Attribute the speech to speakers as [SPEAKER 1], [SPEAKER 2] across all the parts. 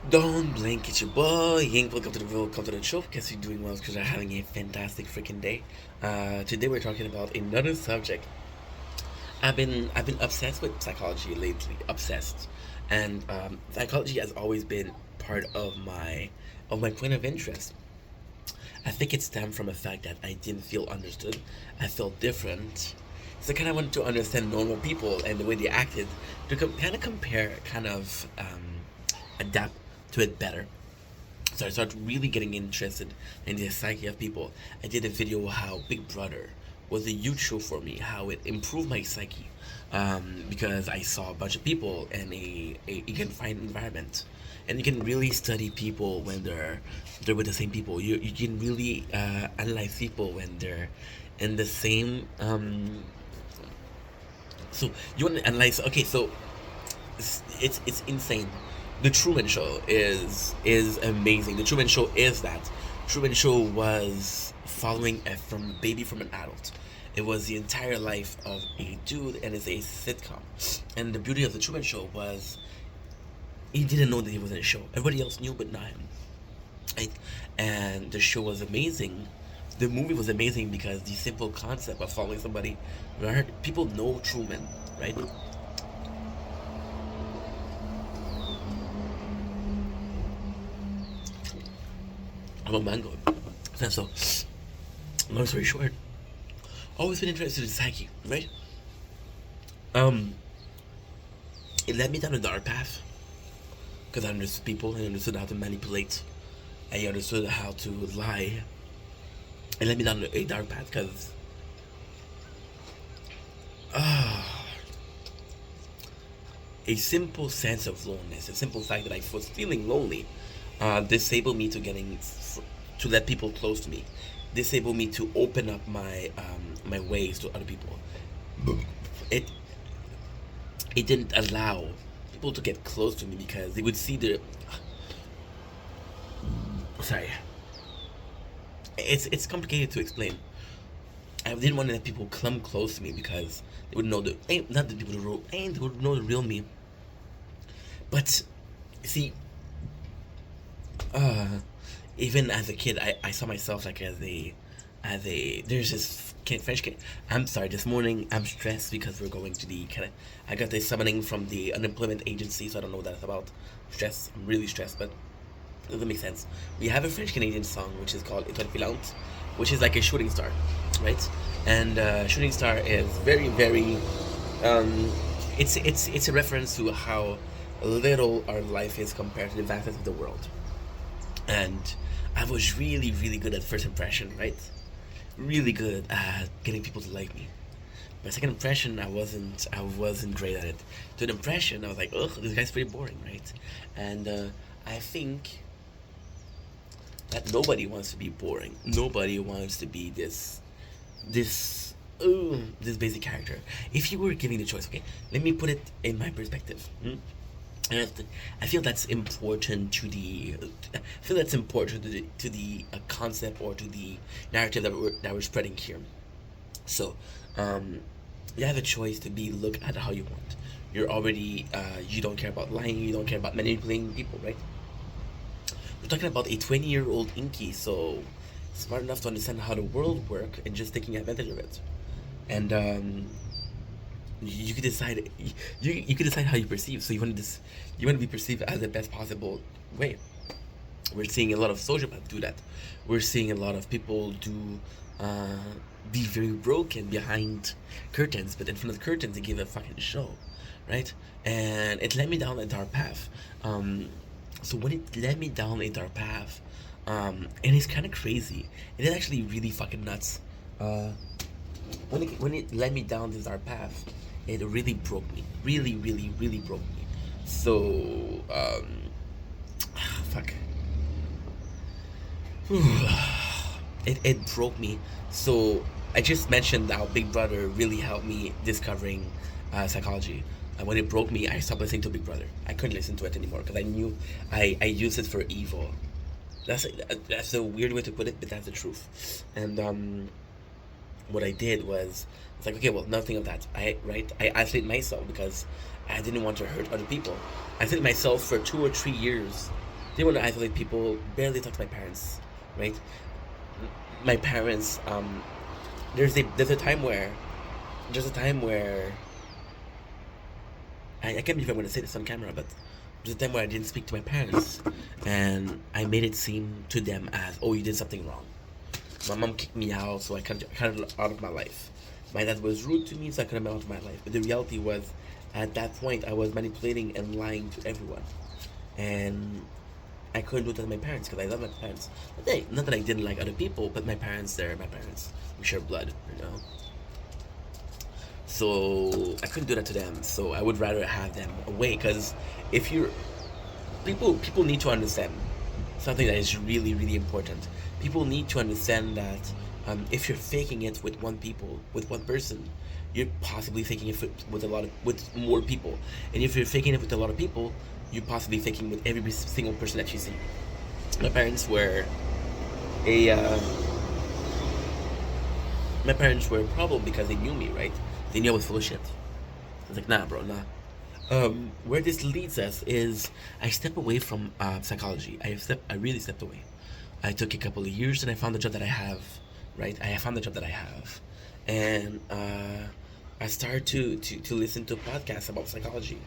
[SPEAKER 1] Don't blink, it's your boy Yink. Welcome to the show. Guess you're doing well because you're having a fantastic freaking day. Today we're talking about another subject. I've been obsessed with psychology lately. Obsessed, and psychology has always been part of my point of interest. I think it stemmed from the fact that I didn't feel understood. I felt different. So I kind of wanted to understand normal people and the way they acted to kind of compare, adapt to it better. So I started really getting interested in the psyche of people. I did a video how Big Brother was a huge show for me, how it improved my psyche, because I saw a bunch of people in a confined environment, and you can really study people when they're with the same people. You can really analyze people when they're in the same. So you want to analyze? Okay, so it's insane. The Truman Show is amazing. The Truman Show is that. Truman Show was following from a baby from an adult. It was the entire life of a dude, and it's a sitcom. And the beauty of the Truman Show was he didn't know that he was in a show. Everybody else knew, but not him. Right? And the show was amazing. The movie was amazing because the simple concept of following somebody. Right? People know Truman, right? I'm a mango. And so, long story short, always been interested in psyche, right? Um, it led me down a dark path because I understood people, I understood how to manipulate, I understood how to lie. It led me down a dark path because a simple sense of loneliness, a simple fact that I was feeling lonely, disabled me to let people close to me, disabled me to open up my ways to other people. It it didn't allow people to get close to me because they would see the sorry. It's complicated to explain. I didn't want to let people come close to me because they would know the not the people the real and they would know the real me. But see, uh, even as a kid, I saw myself like as a there's this kid, French kid. I'm sorry. This morning I'm stressed because we're going to the kind of I got this summoning from the unemployment agency, so I don't know what that's about. Stress. I'm really stressed, but it doesn't make sense. We have a French Canadian song which is called Étoile Filante, which is like a shooting star, right? And shooting star is very um, it's a reference to how little our life is compared to the vastness of the world. And I was really good at first impression, right? Really good at getting people to like me. My second impression, I wasn't great at it. Third impression, I was like, ugh, this guy's pretty boring, right? And I think that nobody wants to be boring. Nobody wants to be this basic character. If you were giving the choice, okay, let me put it in my perspective. And I feel that's important to the. I feel that's important to the concept or to the narrative that we're spreading here. So, um, you have a choice to be look at how you want. You don't care about lying. You don't care about manipulating people, right? We're talking about a 20-year-old Inky, so smart enough to understand how the world works and just taking advantage of it. And you could decide you could decide how you perceive. So you want to be perceived as the best possible way. We're seeing a lot of sociopaths do that. We're seeing a lot of people do uh, be very broken behind curtains, but in front of the curtains they give a fucking show, right? And it led me down a dark path. Um, so when it led me down a dark path, and it's kind of crazy. It is actually really fucking nuts. Uh, when it led me down this dark path, it really broke me. Really broke me. So fuck. It broke me. So I just mentioned how Big Brother really helped me discovering psychology. When it broke me, I stopped listening to Big Brother. I couldn't listen to it anymore because I knew I used it for evil. That's a weird way to put it, but that's the truth. And what I did was it's like okay, well, nothing of that. I isolated myself because I didn't want to hurt other people. I isolated myself for 2 or 3 years didn't want to isolate people. Barely talk to my parents, right? My parents. There's a time where I can't believe I'm going to say this on camera, but there's a time where I didn't speak to my parents, and I made it seem to them as, oh, you did something wrong. My mom kicked me out, so I cut out of my life. My dad was rude to me, so I cut him out of my life. But the reality was, at that point, I was manipulating and lying to everyone, and I couldn't do that to my parents because I love my parents. But hey, not that I didn't like other people, but my parents, they're my parents. We share blood, you know. So I couldn't do that to them. So I would rather have them away because if you're people need to understand something that is really really important. People need to understand that if you're faking it with one person, you're possibly faking it with more people, and if you're faking it with a lot of people, you're possibly faking with every single person that you see. My parents were a my parents were a problem because they knew me, right? They knew I was full of shit. I was like, nah, bro, nah. Where this leads us is I step away from psychology. I really stepped away. I took a couple of years and I found the job that I have, right? I found the job that I have, and I started to listen to podcasts about psychology,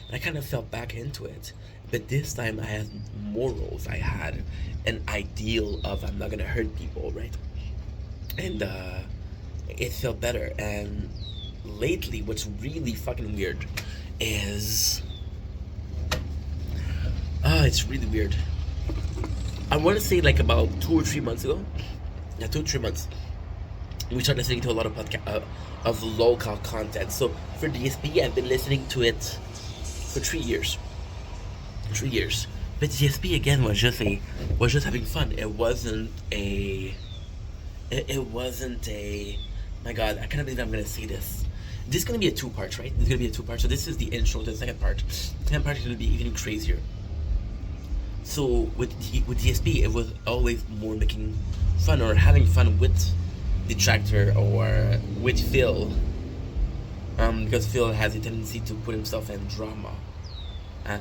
[SPEAKER 1] and I kind of fell back into it. But this time I had morals. I had an ideal of I'm not gonna hurt people, right? And it felt better. And lately, what's really fucking weird is it's really weird. I want to say like about 2 or 3 months ago. Yeah, 2 or 3 months. We started listening to a lot of of local content. So for DSP, I've been listening to it for 3 years. 3 years. But DSP again was just having fun. It wasn't a. My God, I can't believe I'm gonna say this. This is gonna be a two-part, right? This is gonna be a two-part. So this is the intro to the second part. The second part is gonna be even crazier. So with DSP, it was always more making fun or having fun with Detractor or with Phil, because Phil has a tendency to put himself in drama. Uh,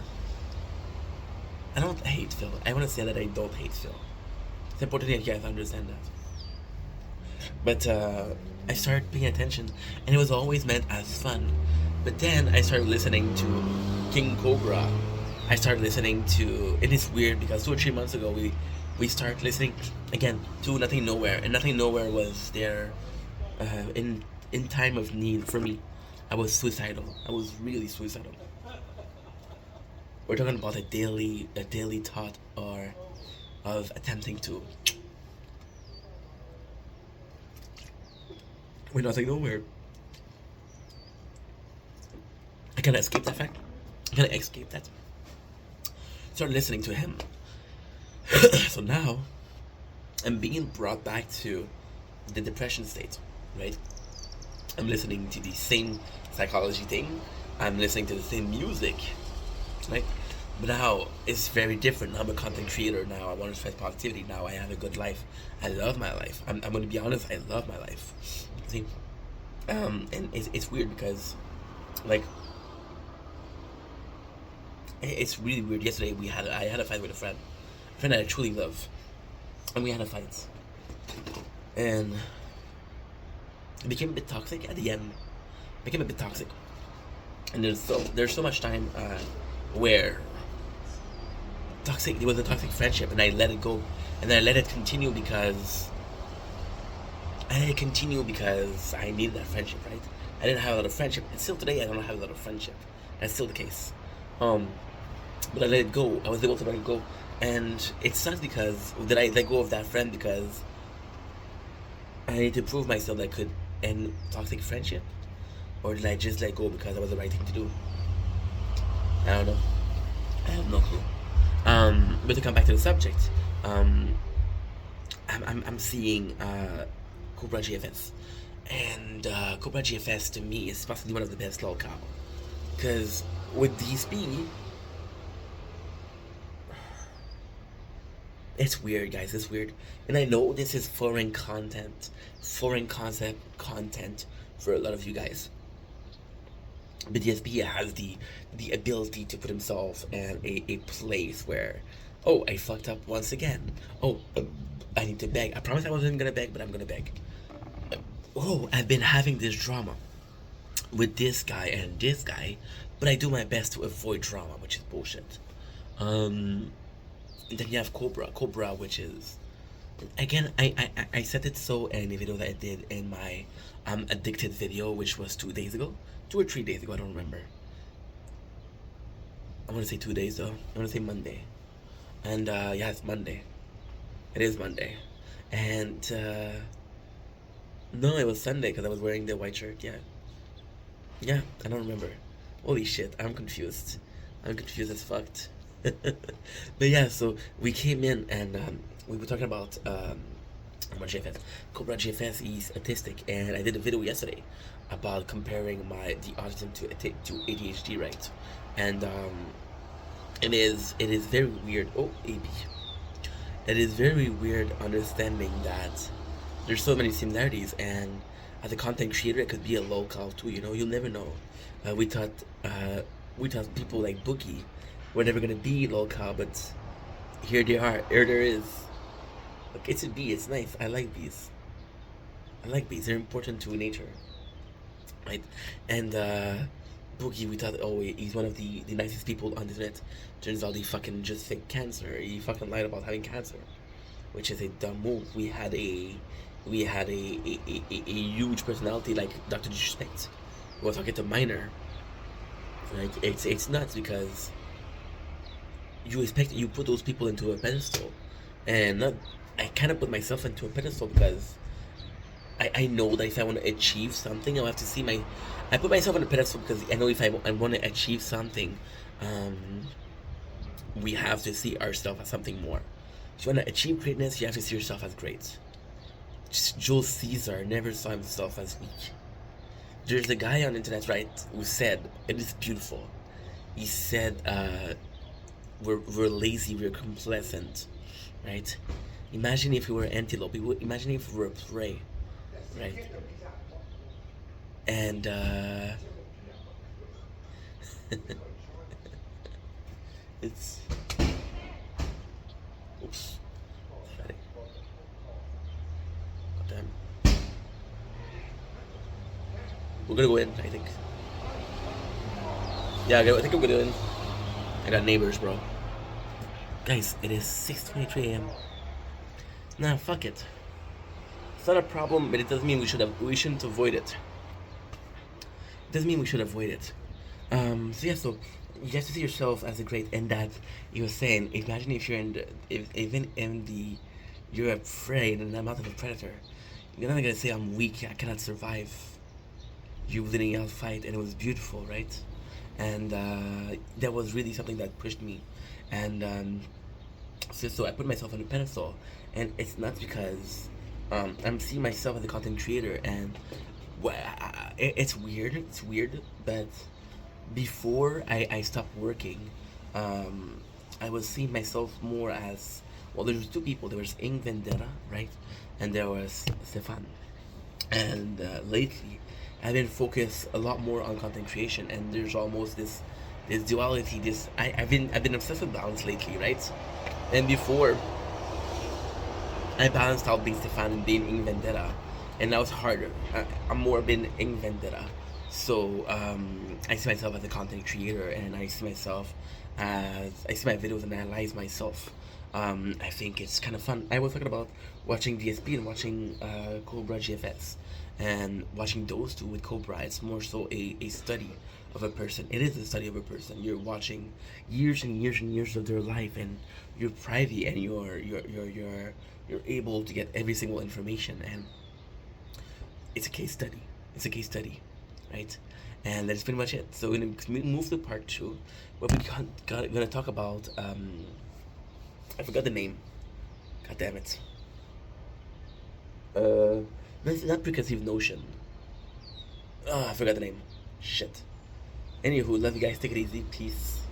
[SPEAKER 1] I don't hate Phil. I want to say that I don't hate Phil. It's important that you guys understand that. But I started paying attention, and it was always meant as fun. But then I started listening to King Cobra. I started listening to. It is weird because 2 or 3 months ago we started listening again to Nothing Nowhere, and Nothing Nowhere was there in time of need for me. I was suicidal. I was really suicidal. We're talking about a daily thought or of attempting to. We're Nothing Nowhere. I cannot escape that fact. I cannot escape that. Started listening to him. So now I'm being brought back to the depression state, right? I'm listening to the same psychology thing. I'm listening to the same music, right? But now it's very different. Now I'm a content creator. Now I want to spread positivity. Now I have a good life. I love my life. I'm going to be honest. I love my life. See, and it's weird because, like, it's really weird. Yesterday I had a fight with a friend that I truly love, and we had a fight, and it became a bit toxic at the end. It became a bit toxic, and there's so much time where it was a toxic friendship, and I let it go, and then I let it continue because I needed that friendship, right? I didn't have a lot of friendship, and still today I don't have a lot of friendship. That's still the case. But I let it go. I was able to let it go, and it sucks because did I let go of that friend because I need to prove myself that I could end toxic friendship, or did I just let go because that was the right thing to do? I don't know. I have no clue. But to come back to the subject, I'm seeing Cobra GFS, and Cobra GFS to me is possibly one of the best lolcow, because with DSP, it's weird, guys. It's weird, and I know this is foreign content for a lot of you guys. But DSP has the ability to put himself in a place where Oh, I fucked up once again. Oh, I need to beg. I promised I wasn't gonna beg, but I'm gonna beg. Oh, I've been having this drama with this guy and this guy, but I do my best to avoid drama, which is bullshit. Um, and then you have Cobra, which is again, I said it so in a video that I did in my addicted video, which was 2 days ago, 2 or 3 days ago, I don't remember. I want to say 2 days though. I want to say Monday, and yeah, it's Monday. It is Monday, and no, it was Sunday because I was wearing the white shirt. Yeah, yeah, I don't remember. Holy shit, I'm confused. I'm confused as fucked. But yeah, so we came in and we were talking about GFS. Cobra GFS is autistic, and I did a video yesterday about comparing the autism to ADHD, right? And it is very weird. Oh, AB. It is very weird understanding that there's so many similarities, and as a content creator, it could be a local too. You know, you'll never know. Uh, we thought uh, we thought people like Boogie were never gonna be local, but here they are. Here there is. Look, it's a bee. It's nice. I like bees. I like bees. They're important to nature, right? And Boogie, we thought, oh, he's one of the nicest people on the internet. Turns out he fucking just fake cancer. He fucking lied about having cancer, which is a dumb move. We had a huge personality like Dr. Disrespect. We were talking to Minor. Like it's nuts because you put those people into a pedestal, and not I kind of put myself into a pedestal because I know that if I want to achieve something, I'll have to see my. I put myself on a pedestal because I know if I want to achieve something, we have to see ourselves as something more. If you want to achieve greatness, you have to see yourself as great. Jules Caesar never saw himself as weak. There's a guy on the internet, right, who said, it is beautiful. He said, we're lazy, we're complacent, right? Imagine if we were antelope. Imagine if we were prey, right? And it's oops, sorry. God damn. We're gonna go in, I think. Yeah, I think I'm gonna go in. I got neighbors, bro. Guys, it is 6:23 a.m. Nah, fuck it. It's not a problem, but it doesn't mean we shouldn't avoid it. It doesn't mean we should avoid it. So yeah, so you have to see yourself as a great, and that you were saying. Imagine if you're even in the you're a prey and I'm not a predator. You're not gonna say I'm weak. I cannot survive. You winning out fight, and it was beautiful, right? And that was really something that pushed me, and so I put myself on a pedestal, and it's not because I'm seeing myself as a content creator, and it's weird. It's weird, but before I stopped working, I was seeing myself more as well. There was two people. There was Ing Vendetta, right, and there was Stefan. And lately, I've been focused a lot more on content creation, and there's almost this duality. I've been obsessed with balance lately, right? And before, I balanced out being Stefan and being Ing Vendetta, and now it's harder. I'm more been Ing Vendetta. So I see myself as a content creator, and I see my videos and analyze myself. I think it's kind of fun. I was talking about watching DSP and watching Cobra GFS, and watching those two with Cobra. It's more so a study of a person. It is a study of a person. You're watching years and years and years of their life, and you're privy, and you're able to get every single information, and it's a case study. It's a case study, right? And that's pretty much it. So we're gonna move to part two, where gonna talk about I forgot the name. God damn it. It's not preconceived notion. Oh, I forgot the name. Shit. Anywho, love you guys. Take it easy. Peace.